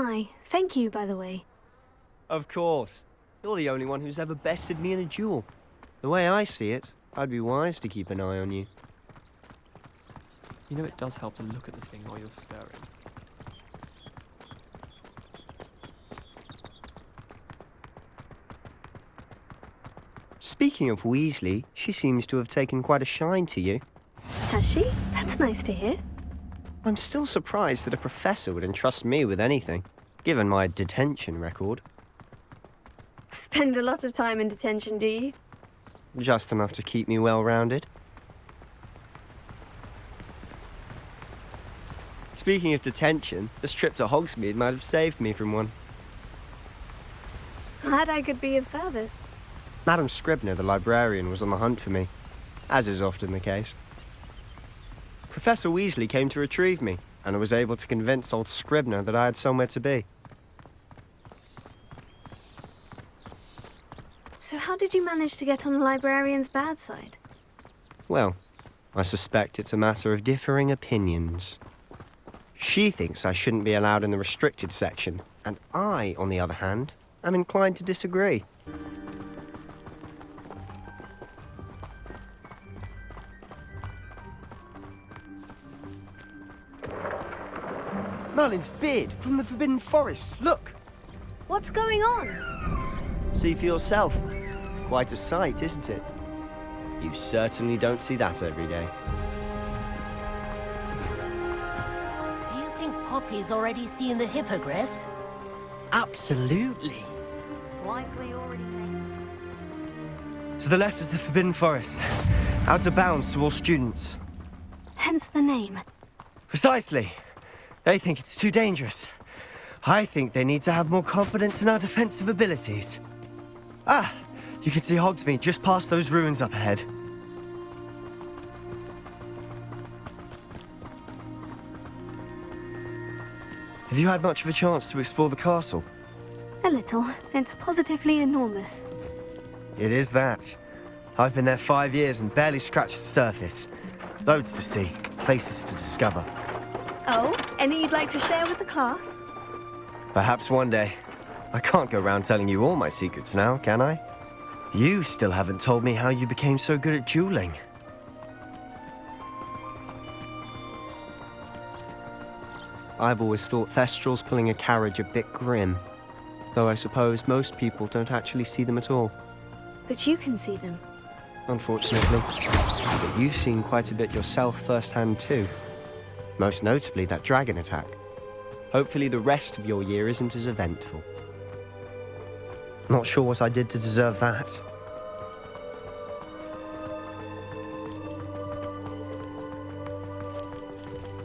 my. Thank you, by the way. Of course. You're the only one who's ever bested me in a duel. The way I see it, I'd be wise to keep an eye on you. You know, it does help to look at the thing while you're stirring. Speaking of Weasley, she seems to have taken quite a shine to you. Has she? That's nice to hear. I'm still surprised that a professor would entrust me with anything, given my detention record. Spend a lot of time in detention, do you? Just enough to keep me well-rounded. Speaking of detention, this trip to Hogsmead might have saved me from one. Glad I could be of service. Madam Scribner, the librarian, was on the hunt for me, as is often the case. Professor Weasley came to retrieve me, and I was able to convince old Scribner that I had somewhere to be. So how did you manage to get on the librarian's bad side? Well, I suspect it's a matter of differing opinions. She thinks I shouldn't be allowed in the restricted section, and I, on the other hand, am inclined to disagree. Merlin's beard from the Forbidden Forest, look! What's going on? See for yourself. Quite a sight, isn't it? You certainly don't see that every day. Do you think Poppy's already seen the hippogriffs? Absolutely. Likely already. To the left is the Forbidden Forest. Out of bounds to all students. Hence the name. Precisely. They think it's too dangerous. I think they need to have more confidence in our defensive abilities. Ah, you can see Hogsmead just past those ruins up ahead. Have you had much of a chance to explore the castle? A little. It's positively enormous. It is that. I've been there 5 years and barely scratched the surface. Loads to see, places to discover. Oh, any you'd like to share with the class? Perhaps one day. I can't go around telling you all my secrets now, can I? You still haven't told me how you became so good at dueling. I've always thought Thestrals pulling a carriage a bit grim. Though I suppose most people don't actually see them at all. But you can see them. Unfortunately. But you've seen quite a bit yourself firsthand too. Most notably that dragon attack. Hopefully the rest of your year isn't as eventful. Not sure what I did to deserve that.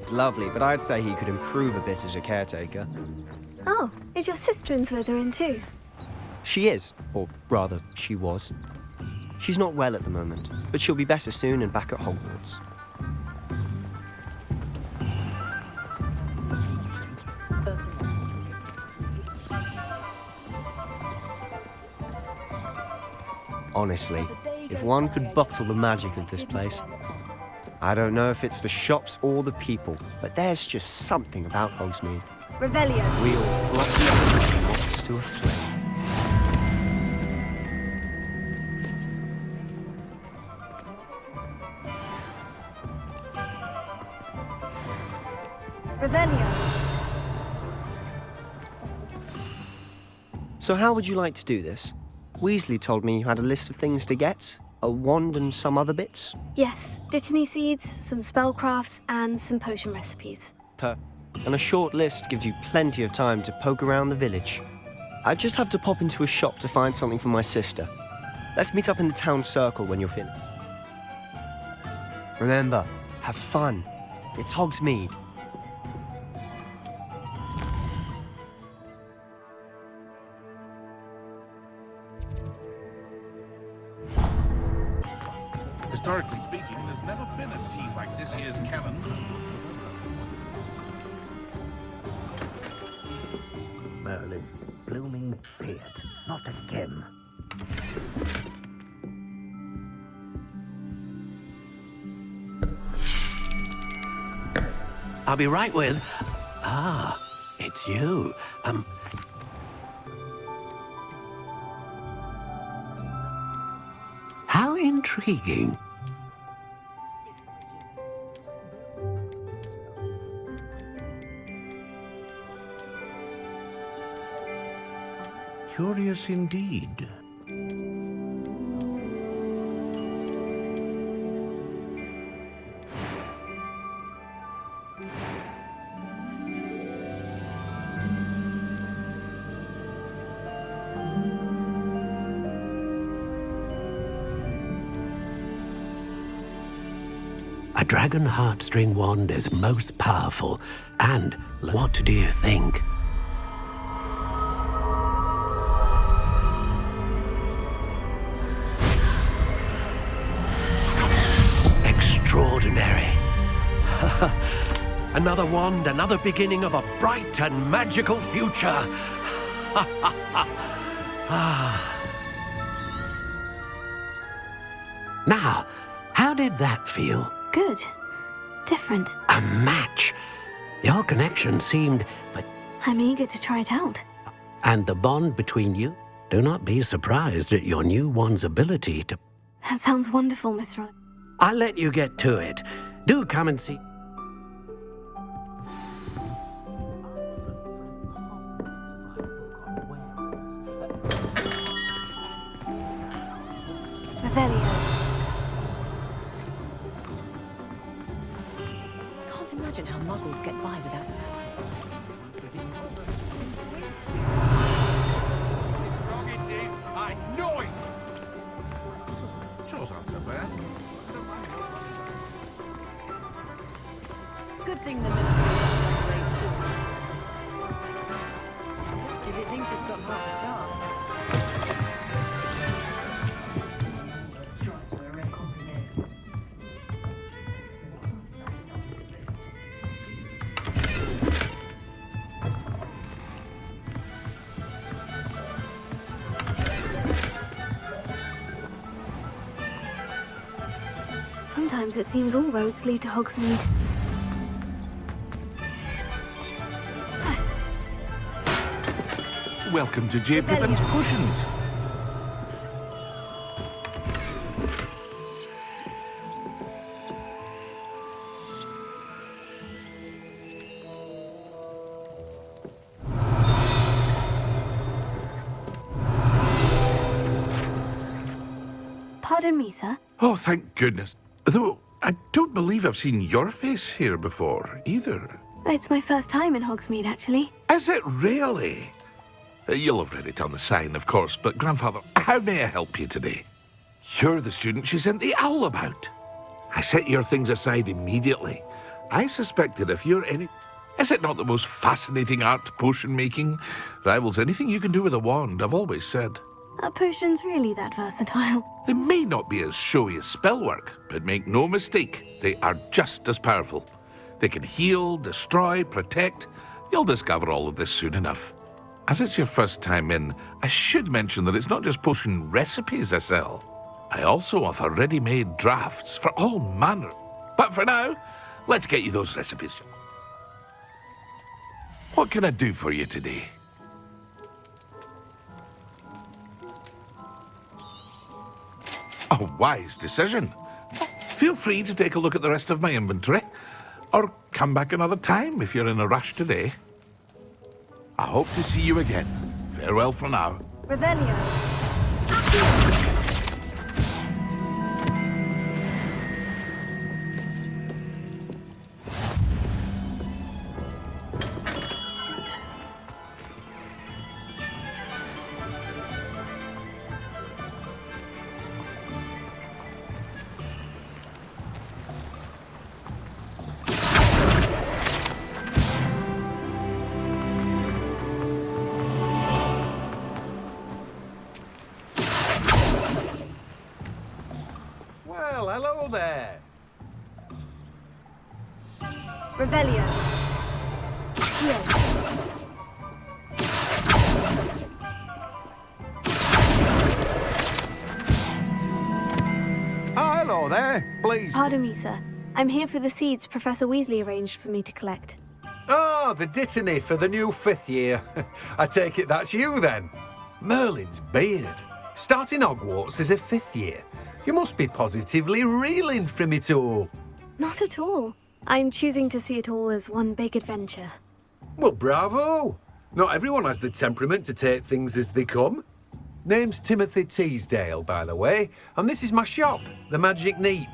It's lovely, but I'd say he could improve a bit as a caretaker. Oh, is your sister in Slytherin too? She is, or rather, she was. She's not well at the moment, but she'll be better soon and back at Hogwarts. Honestly, if one could bottle the magic of this place. I don't know if it's the shops or the people, but there's just something about Hogsmead. Revelio. We all fluffy up moths to a flame. Revelio. So how would you like to do this? Weasley told me you had a list of things to get. A wand and some other bits. Yes, dittany seeds, some spellcrafts, and some potion recipes. And a short list gives you plenty of time to poke around the village. I just have to pop into a shop to find something for my sister. Let's meet up in the town circle when you're finished. Remember, have fun. It's Hogsmeade. Historically speaking, there's never been a team like this year's Cannon. Merlin's blooming beard, not again. I'll be right with... Ah, It's you. How intriguing. Curious indeed. A dragon heartstring wand is most powerful. And what do you think? Extraordinary. Another wand, another beginning of a bright and magical future. Now, how did that feel? Good. Different. A match. Your connection seemed, but... I'm eager to try it out. And the bond between you? Do not be surprised at your new wand's ability to... That sounds wonderful, Miss Rolling. I'll let you get to it. Do come and see... Revelio. Can't imagine how muggles get by without... Wrong it is. I know it. Chores aren't so bad. Good thing the ministry is way soon. If it thinks it's got half a chance. Sometimes it seems all roads lead to Hogsmead. Welcome to J. Pippin's Potions. Pardon me, sir. Oh, thank goodness. Though, I don't believe I've seen your face here before, either. It's my first time in Hogsmead, actually. Is it really? You'll have read it on the sign, of course, but Grandfather, how may I help you today? You're the student she sent the owl about. I set your things aside immediately. I suspected if you're any... Is it not the most fascinating art potion making? Rivals anything you can do with a wand, I've always said. Are potions really that versatile? They may not be as showy as spellwork, but make no mistake, they are just as powerful. They can heal, destroy, protect. You'll discover all of this soon enough. As it's your first time in, I should mention that it's not just potion recipes I sell. I also offer ready-made drafts for all manner. But for now, let's get you those recipes. What can I do for you today? A wise decision. Feel free to take a look at the rest of my inventory, or come back another time if you're in a rush today. I hope to see you again. Farewell for now. Revelio. Well, hello there. Revelio. Here. Oh, hello there. Please. Pardon me, sir. I'm here for the seeds Professor Weasley arranged for me to collect. Ah, the dittany for the new 5th year. I take it that's you then. Merlin's beard. Starting Hogwarts as a 5th year. You must be positively reeling from it all. Not at all. I'm choosing to see it all as one big adventure. Well, bravo. Not everyone has the temperament to take things as they come. Name's Timothy Teasdale, by the way, and this is my shop, the Magic Neep.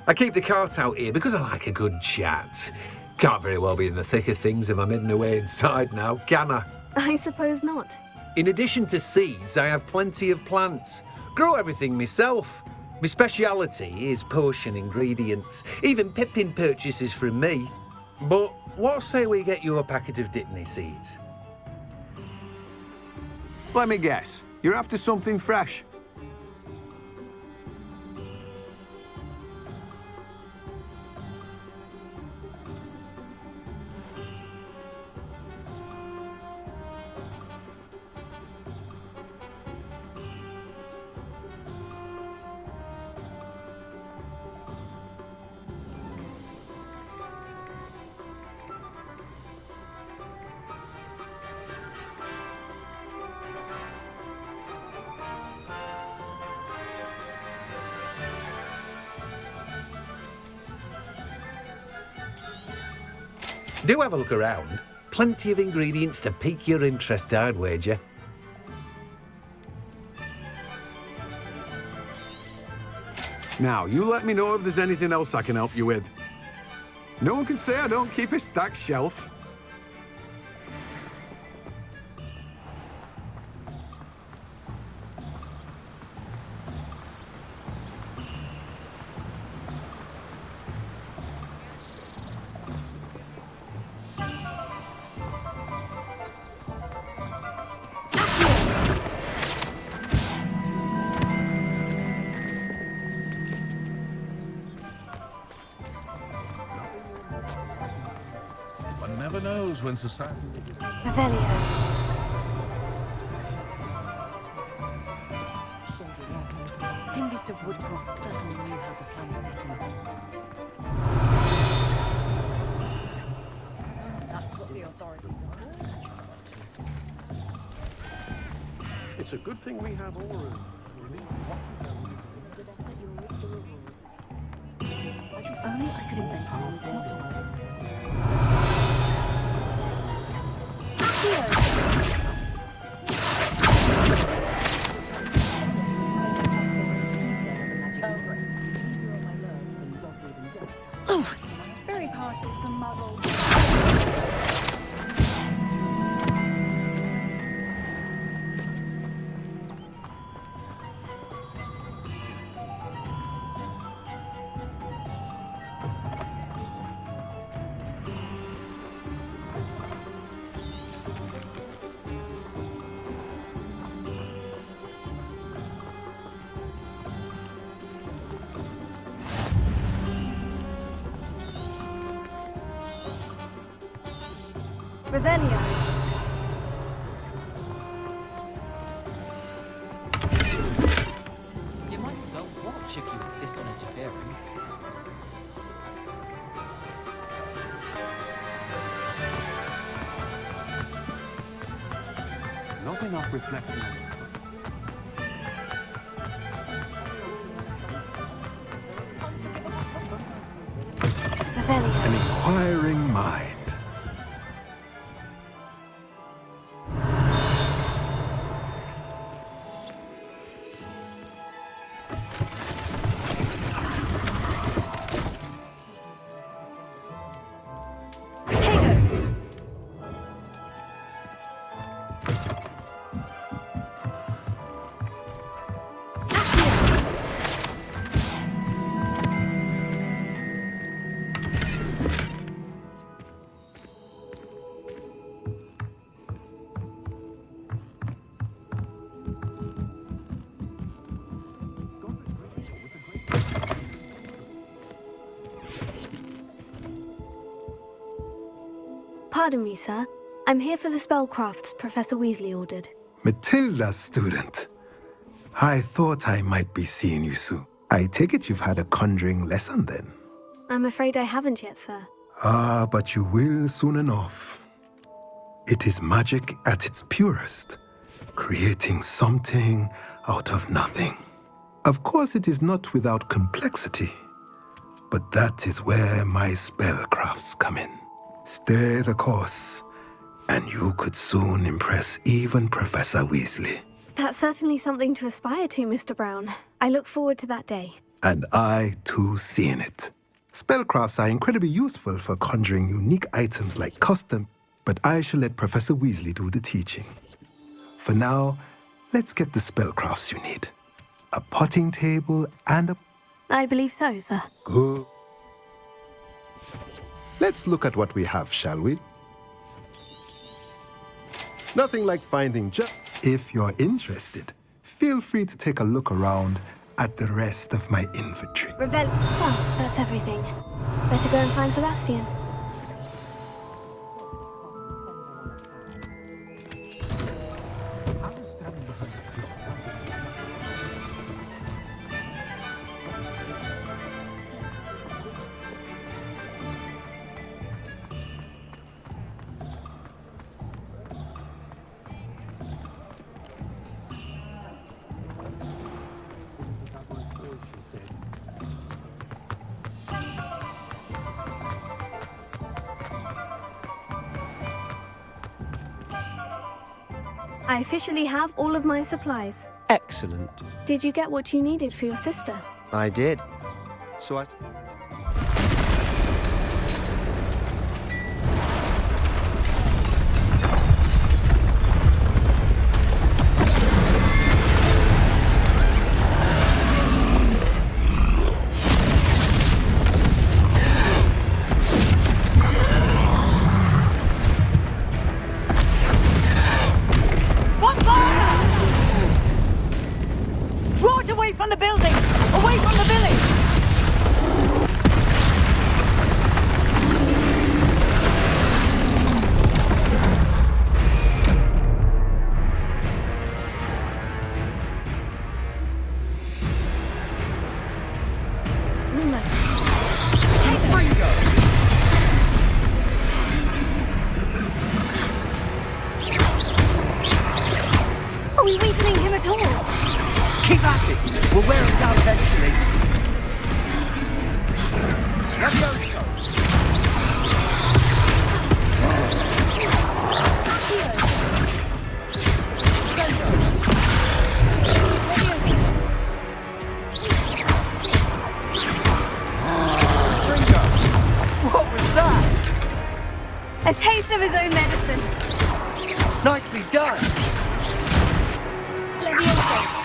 I keep the cart out here because I like a good chat. Can't very well be in the thick of things if I'm hidden away inside now, can I? I suppose not. In addition to seeds, I have plenty of plants. Grow everything myself. My speciality is potion ingredients. Even Pippin purchases from me. But what say we get you a packet of Dittany seeds? Let me guess. You're after something fresh. Do have a look around. Plenty of ingredients to pique your interest, I'd wager. Now, you let me know if there's anything else I can help you with. No one can say I don't keep a stacked shelf. One never knows when society... Revelio. Youngest of Woodcroft certainly knew how to plan a city. That's what the authorities are. It's a good thing we have Aura. If only I could invent one with not all. Oh, very partial to muzzle. Revelio. You might as well watch if you insist on interfering. Not enough reflection on it. Revelio. An inquiring mind. Pardon me, sir. I'm here for the spellcrafts Professor Weasley ordered. Matilda's student. I thought I might be seeing you soon. I take it you've had a conjuring lesson then? I'm afraid I haven't yet, sir. Ah, but you will soon enough. It is magic at its purest, creating something out of nothing. Of course, it is not without complexity, but that is where my spellcrafts come in. Stay the course, and you could soon impress even Professor Weasley. That's certainly something to aspire to, Mr. Brown. I look forward to that day. And I, too, seeing it. Spellcrafts are incredibly useful for conjuring unique items like custom, but I shall let Professor Weasley do the teaching. For now, let's get the spellcrafts you need. A potting table and a... I believe so, sir. Good. Let's look at what we have, shall we? Nothing like finding just... If you're interested, feel free to take a look around at the rest of my inventory. Well, that's everything. Better go and find Sebastian. I officially have all of my supplies. Excellent. Did you get what you needed for your sister? I did. So I... Draw it away from the building! Away from the village! Are we weakening him at all? Keep at it! We'll wear him down eventually. What was that? A taste of his own medicine. Nicely done! Leviosa.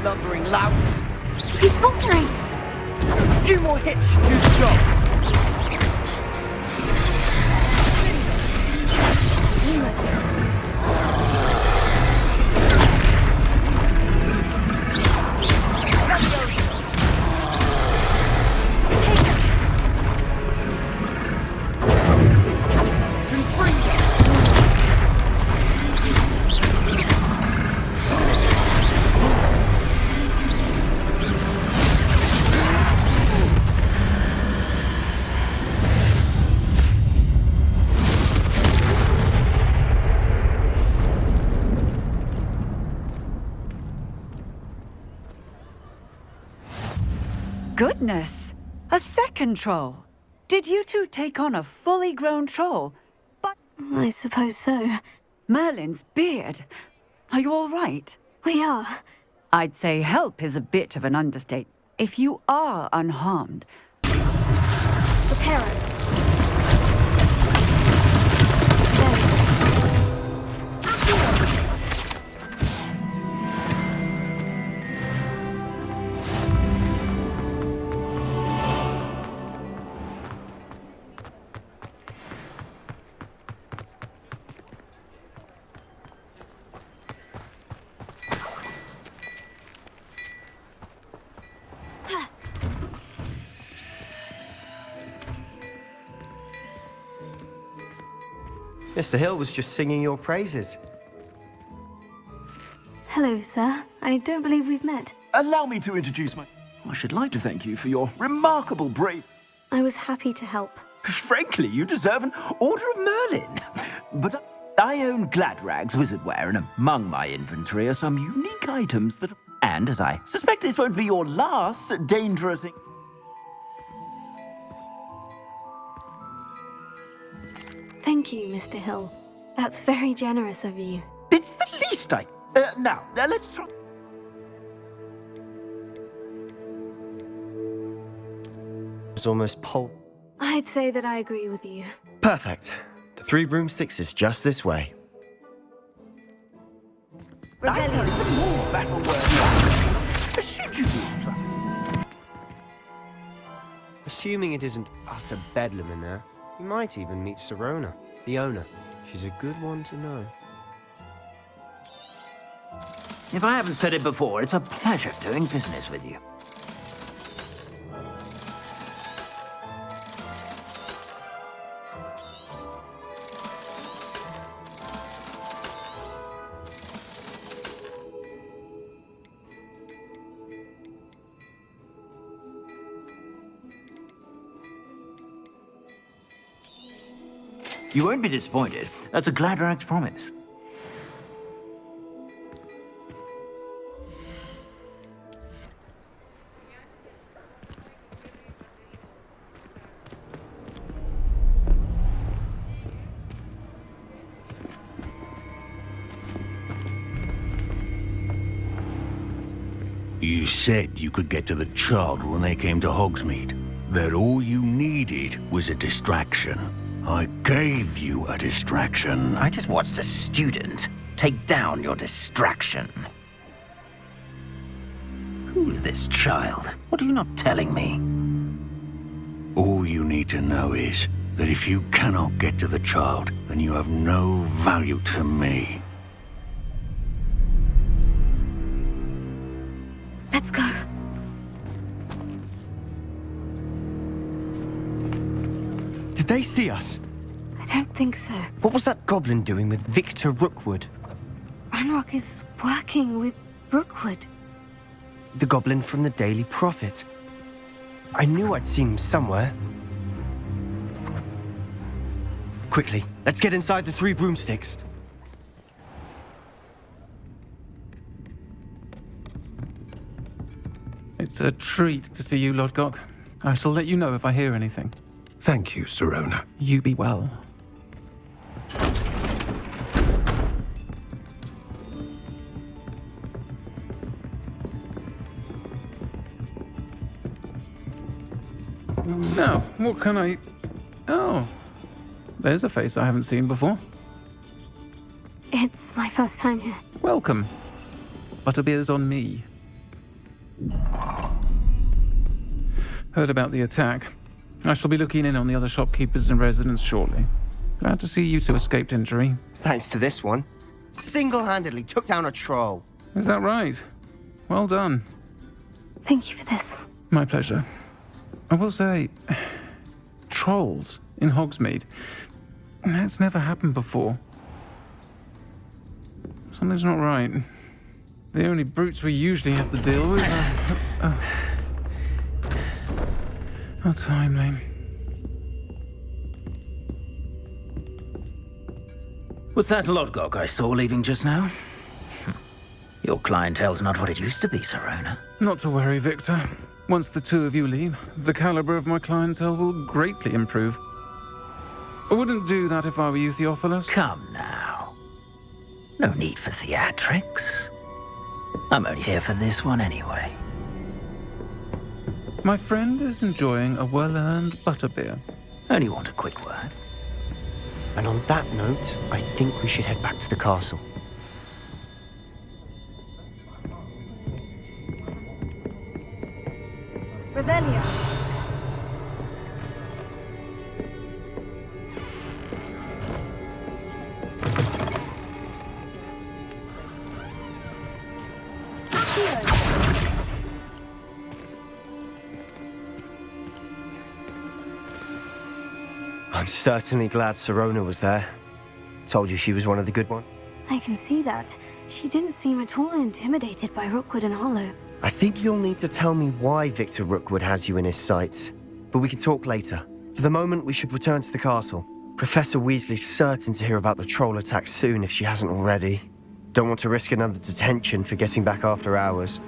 Lumbering louts. He's faltering! A few more hits should do the job. Goodness! A second troll! Did you two take on a fully grown troll? But I suppose so. Merlin's beard. Are you all right? We are. I'd say help is a bit of an understatement. If you are unharmed... Prepare it. Mr. Hill was just singing your praises. Hello, sir. I don't believe we've met. Allow me to introduce my... I should like to thank you for your remarkable brave... I was happy to help. Frankly, you deserve an Order of Merlin. But I own Gladrag's wizardware, and among my inventory are some unique items that... And, as I suspect this won't be your last dangerous... Thank you, Mr. Hill. That's very generous of you. It's the least I... now, let's try... It's almost I'd say that I agree with you. Perfect. The 3 broomsticks is just this way. Rebellion. More battle-worthy. Should you be... Assuming it isn't utter bedlam in there, you might even meet Sirona, the owner. She's a good one to know. If I haven't said it before, it's a pleasure doing business with you. You won't be disappointed. That's a Gladrag's promise. You said you could get to the child when they came to Hogsmead. That all you needed was a distraction. I gave you a distraction. I just watched a student take down your distraction. Who's this child? What are you not telling me? All you need to know is that if you cannot get to the child, then you have no value to me. Let's go. Did they see us? I don't think so. What was that goblin doing with Victor Rookwood? Ranrock is working with Rookwood. The goblin from the Daily Prophet. I knew I'd seen him somewhere. Quickly, let's get inside the 3 broomsticks. It's a treat to see you, Lodgok. I shall let you know if I hear anything. Thank you, Sirona. You be well. Now, what can I... Oh, there's a face I haven't seen before. It's my first time here. Welcome. Butterbeer's on me. Heard about the attack. I shall be looking in on the other shopkeepers and residents shortly. Glad to see you two escaped injury. Thanks to this one. Single-handedly took down a troll. Is that right? Well done. Thank you for this. My pleasure. I will say, trolls in Hogsmead. That's never happened before. Something's not right. The only brutes we usually have to deal with are... How timely. Was that Lodgok I saw leaving just now? Your clientele's not what it used to be, Sirona. Not to worry, Victor. Once the 2 of you leave, the caliber of my clientele will greatly improve. I wouldn't do that if I were you, Theophilus. Come now. No need for theatrics. I'm only here for this one anyway. My friend is enjoying a well-earned butterbeer. Only want a quick word. And on that note, I think we should head back to the castle. Revelio. I'm certainly glad Sirona was there. Told you she was one of the good ones. I can see that. She didn't seem at all intimidated by Rookwood and Hollow. I think you'll need to tell me why Victor Rookwood has you in his sights. But we can talk later. For the moment, we should return to the castle. Professor Weasley's certain to hear about the troll attack soon if she hasn't already. Don't want to risk another detention for getting back after hours.